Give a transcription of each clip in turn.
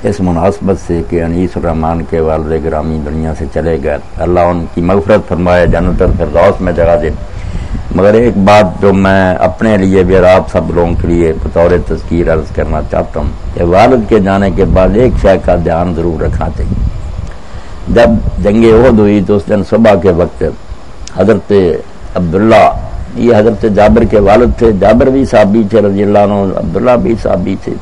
اس مناسبت سے کہ انیس الرحمان کے والد گرامی دنیا سے چلے گئے، اللہ ان کی مغفرت فرمائے، جنت الفردوس میں جگہ دے۔ مگر ایک بات جو میں اپنے لیے بھی اور آپ سب لوگوں کے لیے بطور تذکیر عرض کرنا چاہتا ہوں کہ والد کے جانے کے بعد ایک شے کا دھیان ضرور رکھنا چاہیے۔ جب جنگ احد ہوئی تو اس دن صبح کے وقت حضرت عبداللہ، یہ حضرت جابر کے والد تھے، جابر بھی صحابی تھے رضی اللہ عنہ، عبداللہ بھی صحابی تھے،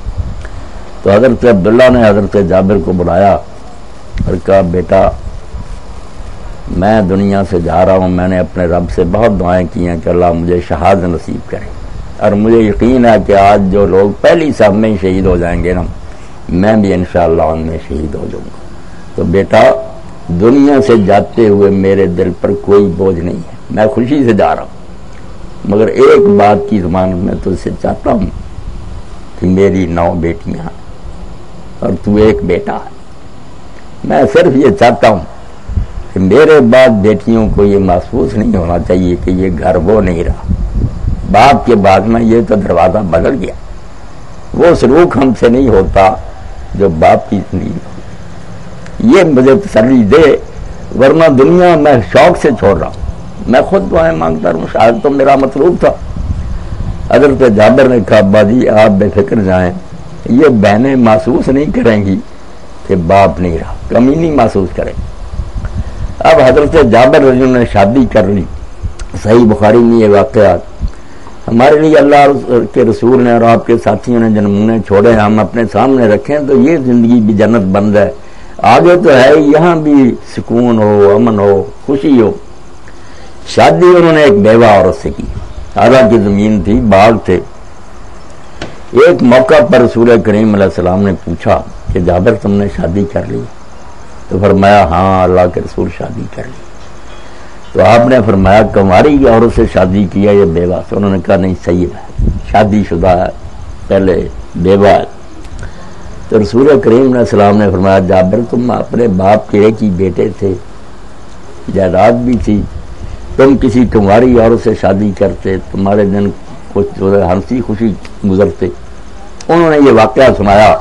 تو حضرت عبداللہ نے حضرت جابر کو بلایا اور کہا بیٹا میں دنیا سے جا رہا ہوں، میں نے اپنے رب سے بہت دعائیں کی ہیں کہ اللہ مجھے شہادت نصیب کرے، اور مجھے یقین ہے کہ آج جو لوگ پہلی صف میں شہید ہو جائیں گے نا، میں بھی انشاءاللہ ان میں شہید ہو جاؤں گا، تو بیٹا دنیا سے جاتے ہوئے میرے دل پر کوئی بوجھ نہیں ہے، میں خوشی سے جا رہا ہوں، مگر ایک بات کی ضمانت میں تجھ سے چاہتا ہوں کہ میری 9 بیٹیاں اور تو ایک بیٹا ہے، میں صرف یہ چاہتا ہوں کہ میرے بعد بیٹیوں کو یہ محسوس نہیں ہونا چاہیے کہ یہ گھر وہ نہیں رہا، باپ کے بعد میں یہ تو دروازہ بدل گیا، وہ سلوک ہم سے نہیں ہوتا جو باپ کی زندگی میں، یہ مجھے تسلی دے، ورنہ دنیا میں شوق سے چھوڑ رہا ہوں، میں خود دعائیں مانگتا رہوں، شاید تو میرا مطلوب تھا۔ حضرت جابر نے کہا ابا جی آپ بے فکر جائیں، یہ بہنیں محسوس نہیں کریں گی کہ باپ نہیں رہا، کمی نہیں محسوس کریں۔ اب حضرت جابر رضی اللہ عنہ نے شادی کر لی، صحیح بخاری میں یہ واقعات ہمارے لیے اللہ کے رسول نے اور آپ کے ساتھیوں نے جو نمونے چھوڑے ہم اپنے سامنے رکھیں تو یہ زندگی بھی جنت بن جائے، آگے تو ہے یہاں بھی سکون ہو، امن ہو، خوشی ہو۔ شادی انہوں نے ایک بیوہ عورت سے کی، حالانکہ زمین تھی، باغ تھے۔ ایک موقع پر رسول کریم علیہ السلام نے پوچھا کہ جابر تم نے شادی کر لی؟ تو فرمایا ہاں اللہ کے رسول شادی کر لی۔ تو آپ نے فرمایا کماری عورت سے شادی کیا یا بیوہ سے؟ انہوں نے کہا نہیں صحیح ہے، شادی شدہ ہے، پہلے بیوہ ہے۔ تو رسول کریم علیہ السلام نے فرمایا جابر تم اپنے باپ کے ایک ہی بیٹے تھے، جائیداد بھی تھی، تم کسی کماری عورت سے شادی کرتے تمہارے دن کچھ جو ہے ہنسی خوشی گزرتے۔ انہوں نے یہ واقعہ سنایا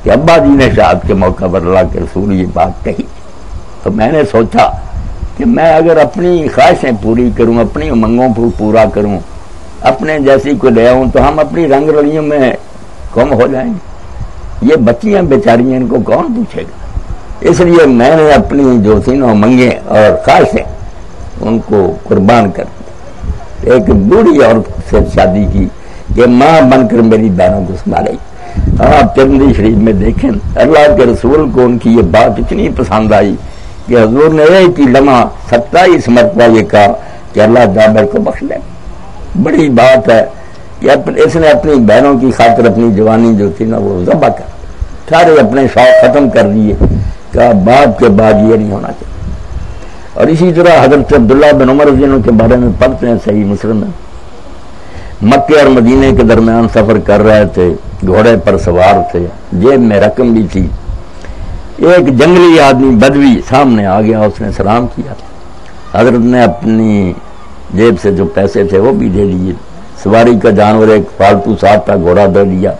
کہ ابا جی نے شاد کے موقع پر اللہ کے رسول یہ بات کہی، تو میں نے سوچا کہ میں اگر اپنی خواہشیں پوری کروں، اپنی امنگوں کو پورا کروں، اپنے جیسی کو لے آؤں تو ہم اپنی رنگ رلیوں میں گم ہو جائیں گے، یہ بچیاں بیچاریاں ان کو کون پوچھے گا؟ اس لیے میں نے اپنی جو تین امنگیں اور خواہشیں ان کو قربان کر دی، ایک بوڑھی عورت سے شادی کی کہ ماں بن کر میری بہنوں کو سنبھالے۔ آپ ترمذی شریف میں دیکھیں اللہ کے رسول کو ان کی یہ بات اتنی پسند آئی کہ حضور نے ایک ہی لمحہ 27 مرتبہ یہ کہا کہ اللہ جابر کو بخش دے۔ بڑی بات ہے کہ اس نے اپنی بہنوں کی خاطر اپنی جوانی جو تھی نا وہ ذبح کر سارے اپنے شوق ختم کر دیے، کہا باپ کے بعد یہ نہیں ہونا چاہیے۔ اور اسی طرح حضرت عبداللہ بن عمر رضی اللہ عنہ کے بارے میں پڑھتے ہیں صحیح مسلم میں، مکے اور مدینے کے درمیان سفر کر رہے تھے، گھوڑے پر سوار تھے، جیب میں رقم بھی تھی، ایک جنگلی آدمی بدوی سامنے آ گیا، اس نے سلام کیا، حضرت نے اپنی جیب سے جو پیسے تھے وہ بھی دے دیے، سواری کا جانور ایک فالتو ساتھ تھا گھوڑا دے دیا۔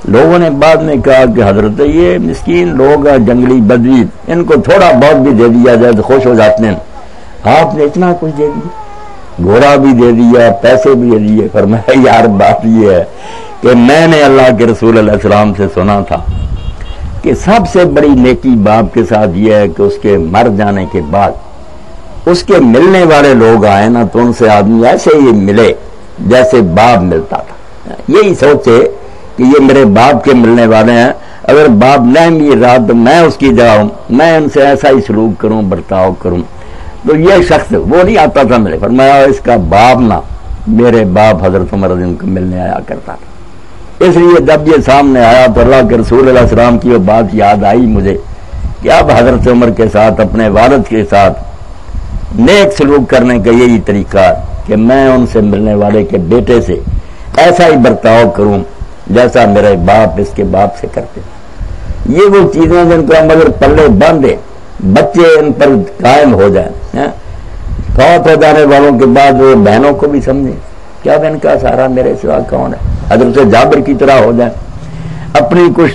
لوگوں نے بعد میں کہا کہ حضرت یہ مسکین لوگ ہیں جنگلی بدوی، ان کو تھوڑا بہت بھی دے دیا جائے تو خوش ہو جاتے ہیں، آپ نے اتنا کچھ دے دیا، گھوڑا بھی دے دیا، پیسے بھی دے دیے۔ فرمایا یار بات یہ ہے کہ میں نے اللہ کے رسول علیہ السلام سے سنا تھا کہ سب سے بڑی نیکی باپ کے ساتھ یہ ہے کہ اس کے مر جانے کے بعد اس کے ملنے والے لوگ آئے نا تو ان سے آدمی ایسے ہی ملے جیسے باپ ملتا تھا، یہی سوچے کہ یہ میرے باپ کے ملنے والے ہیں، اگر باپ نہیں مل رہا تو میں اس کی جگہ ہوں، میں ان سے ایسا ہی سلوک کروں، برتاؤ کروں۔ تو یہ شخص وہ نہیں آتا تھا میرے، فرمایا اس کا باپ نہ میرے باپ حضرت عمر رضی اللہ عنہ کو ملنے آیا کرتا تھا۔ اس لیے جب یہ سامنے آیا تو اللہ کے رسول علیہ السلام کی وہ بات یاد آئی مجھے کہ اب حضرت عمر کے ساتھ اپنے والد کے ساتھ نیک سلوک کرنے کا یہی طریقہ ہے کہ میں ان سے ملنے والے کے بیٹے سے ایسا ہی برتاؤ کروں جیسا میرے باپ اس کے باپ سے کرتے۔ یہ وہ چیزیں جن کو ہم اگر پلے باندھے بچے ان پر قائم ہو جائیں، فوت ہو جانے والوں کے بعد وہ بہنوں کو بھی سمجھیں کیا ان کا سہارا میرے سوا کون ہے، حضرت جابر کی طرح ہو جائیں، اپنی کچھ